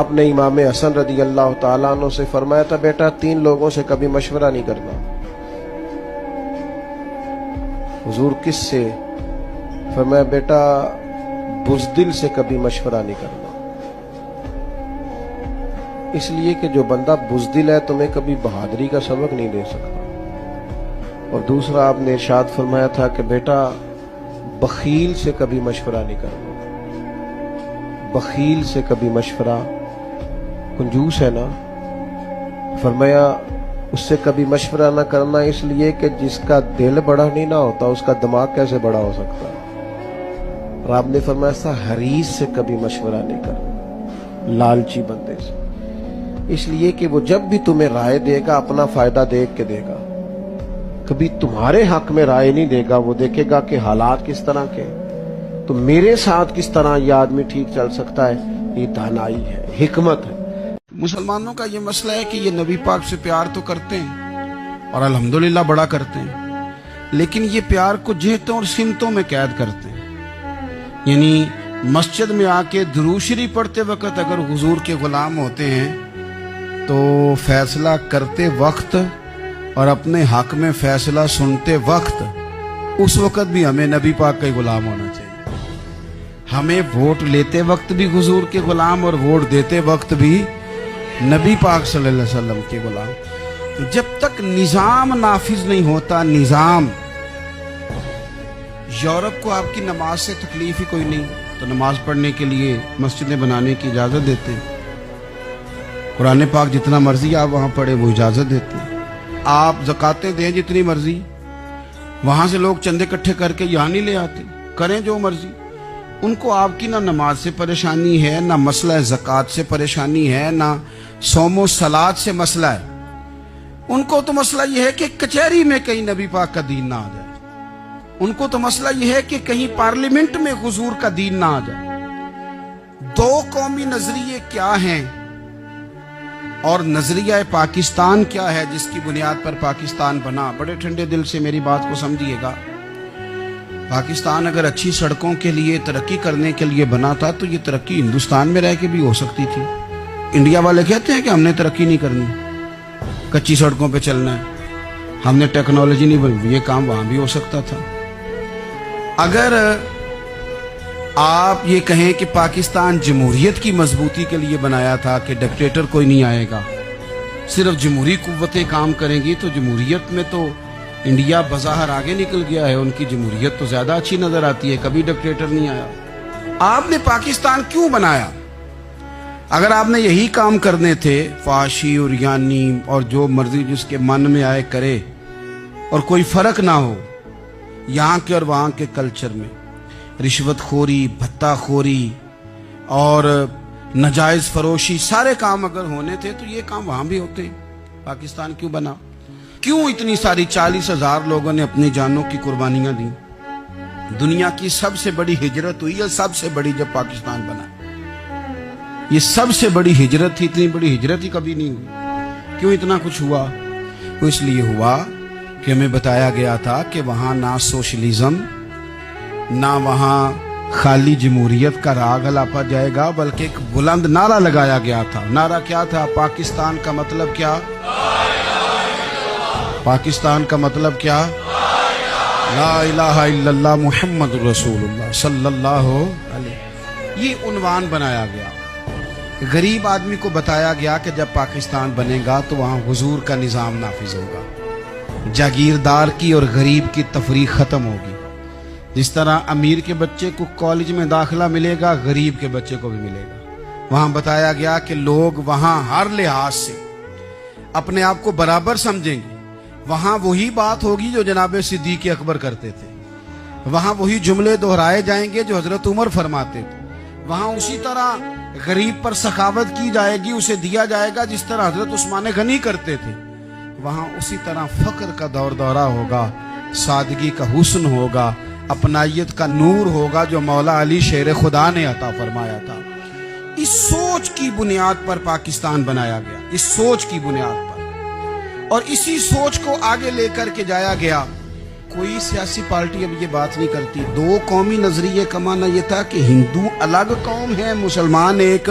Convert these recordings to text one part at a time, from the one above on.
आपने इमाम हसन रदी अल्लाह ताला अन्हु से फरमाया था, बेटा 3 लोगों से कभी मशवरा नहीं करना। हुजूर किस से? फरमाया, बेटा बुज़दिल से कभी मशवरा नहीं करना। इसलिए कि जो बंदा बुज़दिल है तुम्हें कभी बहादुरी का सबक नहीं दे सकता। और दूसरा आपने इरशाद फरमाया था कि बेटा बखील से कभी मशवरा नहीं करना। बखील से कभी मशवरा, कंजूस है ना, फरमाया उससे कभी मशवरा ना करना, इसलिए कि जिसका दिल बड़ा नहीं ना होता उसका दिमाग कैसे बड़ा हो सकता है। और आपने फरमाया था हरीस से कभी मशवरा नहीं करना, लालची बंदे से, इसलिए कि वो जब भी तुम्हें राय देगा अपना फायदा देख के देगा, कभी तुम्हारे हक में राय नहीं देगा। वो देखेगा कि हालात किस तरह के, तो मेरे साथ किस तरह ये आदमी ठीक चल सकता है। ये दानाई है, हिकमत है। मुसलमानों का ये मसला है कि ये नबी पाक से प्यार तो करते हैं और अल्हम्दुलिल्लाह बड़ा करते हैं, लेकिन ये प्यार को जेहतों और सिमतों में कैद करते हैं। यानी मस्जिद में आके दुरूद शरीफ पढ़ते वक्त अगर हुजूर के गुलाम होते हैं तो फैसला करते वक्त और अपने हक में फैसला सुनते वक्त उस वक्त भी हमें नबी पाक का ही गुलाम होना चाहिए। हमें वोट लेते वक्त भी हुजूर के गुलाम और वोट देते वक्त भी नबी पाक सल्लल्लाहु अलैहि वसल्लम के गुलाम। तो जब तक निजाम नाफिज नहीं होता, निजाम, यूरोप को आपकी नमाज से तकलीफ ही कोई नहीं, तो नमाज पढ़ने के लिए मस्जिदें बनाने की इजाजत देते हैं। कुरान पाक जितना मर्जी आप वहां पढ़े वो इजाजत देते हैं। आप ज़कातें दें जितनी मर्जी, वहां से लोग चंदे इकट्ठे करके यहाँ नहीं ले आते, करें जो मर्जी। उनको आपकी ना नमाज से परेशानी है, ना मसला ज़कात से परेशानी है, ना सोमो सलात से मसला है। उनको तो मसला यह है कि कचहरी में कहीं नबी पाक का दीन ना आ जाए। उनको तो मसला यह है कि कहीं पार्लियामेंट में हुजूर का दीन ना आ जाए। 2 कौमी नजरिए क्या हैं और नजरिया पाकिस्तान क्या है जिसकी बुनियाद पर पाकिस्तान बना। बड़े ठंडे दिल से मेरी बात को समझिएगा। पाकिस्तान अगर अच्छी सड़कों के लिए, तरक्की करने के लिए बना था तो ये तरक्की हिंदुस्तान में रह के भी हो सकती थी। इंडिया वाले कहते हैं कि हमने तरक्की नहीं करनी, कच्ची सड़कों पे चलना है, हमने टेक्नोलॉजी नहीं बनी। ये काम वहां भी हो सकता था। अगर आप ये कहें कि पाकिस्तान जमहूरियत की मजबूती के लिए बनाया था कि डिक्टेटर कोई नहीं आएगा, सिर्फ जमहूरी कुव्वतें काम करेंगी, तो जमहूरियत में तो इंडिया बज़ाहिर आगे निकल गया है। उनकी जमहूरियत तो ज्यादा अच्छी नजर आती है, कभी डिक्टेटर नहीं आया। आपने पाकिस्तान क्यों बनाया? अगर आपने यही काम करने थे, फाशी और यानी और जो मर्जी जिसके मन में आए करे, और कोई फर्क ना हो यहाँ के और वहाँ के कल्चर में, रिश्वतखोरी, भत्ताखोरी और नजायज फरोशी, सारे काम अगर होने थे तो ये काम वहां भी होते हैं। पाकिस्तान क्यों बना? क्यों इतनी सारी 40,000 लोगों ने अपनी जानों की कुर्बानियां दी? दुनिया की सबसे बड़ी हिजरत हुई है, सबसे बड़ी, जब पाकिस्तान बना। ये सबसे बड़ी हिजरत थी, इतनी बड़ी हिजरत ही कभी नहीं हुई। क्यों इतना कुछ हुआ? वो इसलिए हुआ कि हमें बताया गया था कि वहां ना सोशलिज्म, ना वहां खाली जमहूरियत का राग अलापा जाएगा, बल्कि एक बुलंद नारा लगाया गया था। नारा क्या था? पाकिस्तान का मतलब क्या? पाकिस्तान का मतलब क्या? ला इलाहा इल्लल्लाह मुहम्मद रसूलुल्लाह सल्लल्लाहु अलैहि। ये उन्वान बनाया गया। गरीब आदमी को बताया गया कि जब पाकिस्तान बनेगा तो वहां हुजूर का निजाम नाफिज होगा, जागीरदार की और गरीब की तफरीक खत्म होगी। जिस तरह अमीर के बच्चे को कॉलेज में दाखिला मिलेगा, गरीब के बच्चे को भी मिलेगा। वहां बताया गया कि लोग वहां हर लिहाज से अपने आप को बराबर समझेंगे। वहां वही बात होगी जो जनाब सिद्दीक अकबर करते थे। वहां वही जुमले दोहराए जाएंगे जो हजरत उमर फरमाते थे। वहां उसी तरह गरीब पर सखावत की जाएगी, उसे दिया जाएगा जिस तरह हजरत उस्मान गनी करते थे। वहां उसी तरह फक्र का दौर दौरा होगा, सादगी का हुस्न होगा, अपनायत का नूर होगा जो मौला अली शेर खुदा ने अता फरमाया था। इस सोच की बुनियाद पर पाकिस्तान बनाया गया, इस सोच की बुनियाद पर, और इसी सोच को आगे लेकर के जाया गया। कोई सियासी पार्टी अब ये बात नहीं करती। 2 कौमी नजरिए का माना यह था कि हिंदू अलग कौम है, मुसलमान एक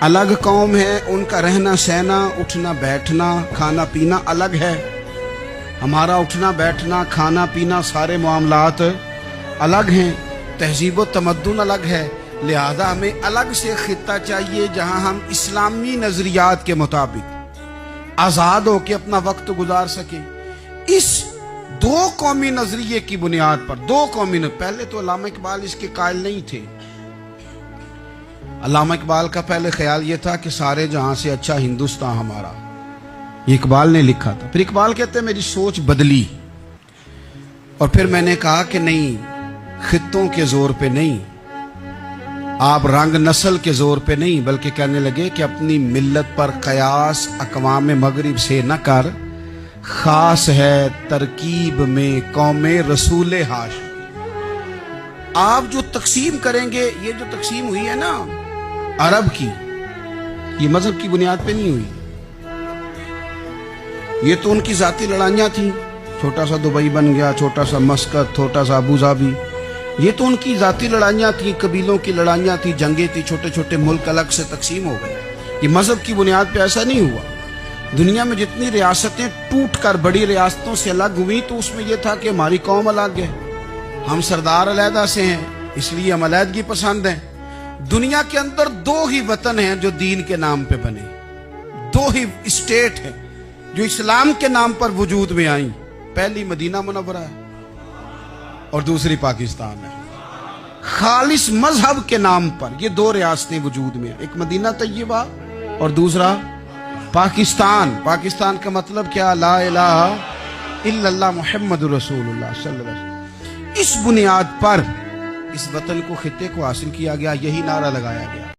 अलग कौम है, उनका रहना सहना, उठना बैठना, खाना पीना अलग है। हमारा उठना बैठना, खाना पीना, सारे मामलात अलग हैं। तहजीब व तमद्दुन अलग है। लिहाजा हमें अलग से खित्ता चाहिए जहां हम इस्लामी नजरियात के मुताबिक आज़ाद होकर अपना वक्त गुजार सके। इस दो कौमी नजरिए की बुनियाद पर, दो कौमी पहले तो अल्लामा इकबाल इसके कायल नहीं थे। अल्लामा इकबाल का पहले ख्याल ये था कि सारे जहां से अच्छा हिंदुस्तान हमारा, ये इकबाल ने लिखा था। फिर इकबाल कहते हैं मेरी सोच बदली और फिर मैंने कहा कि नहीं, खित्तों के जोर पे नहीं, आप रंग नस्ल के जोर पे नहीं, बल्कि कहने लगे कि अपनी मिल्लत पर कयास अक़वाम मगरिब से न कर, खास है तरकीब में कौमे रसूल हाशमी। आप जो तकसीम करेंगे, ये जो तकसीम हुई है ना अरब की, ये मजहब की बुनियाद पे नहीं हुई। ये तो उनकी जाती लड़ाइयाँ थी। छोटा सा दुबई बन गया, छोटा सा मस्कत, छोटा सा अबू धाबी, ये तो उनकी जाती लड़ाइयाँ थी, कबीलों की लड़ाइयाँ थी, जंगें थी, छोटे छोटे मुल्क अलग से तकसीम हो गए। ये मजहब की बुनियाद पे ऐसा नहीं हुआ। दुनिया में जितनी रियासतें टूट कर बड़ी रियासतों से अलग हुई, तो उसमें यह था कि हमारी कौम अलग है, हम सरदार अलहदा से हैं, इसलिए हम अलहदगी पसंद हैं। दुनिया के अंदर दो ही वतन हैं जो दीन के नाम पे बने, दो ही स्टेट हैं जो इस्लाम के नाम पर वजूद में आई। पहली मदीना मुनव्वरा है और दूसरी पाकिस्तान है। खालिस मजहब के नाम पर ये दो रियासतें वजूद में, एक मदीना तैयबा और दूसरा पाकिस्तान। पाकिस्तान का मतलब क्या? ला इलाहा इल्लल्लाह मुहम्मदुर रसूलुल्लाह सल्लल्लाहु अलैहि वसल्लम। इस बुनियाद पर इस वतन को, खित्ते को हासिल किया गया, यही नारा लगाया गया।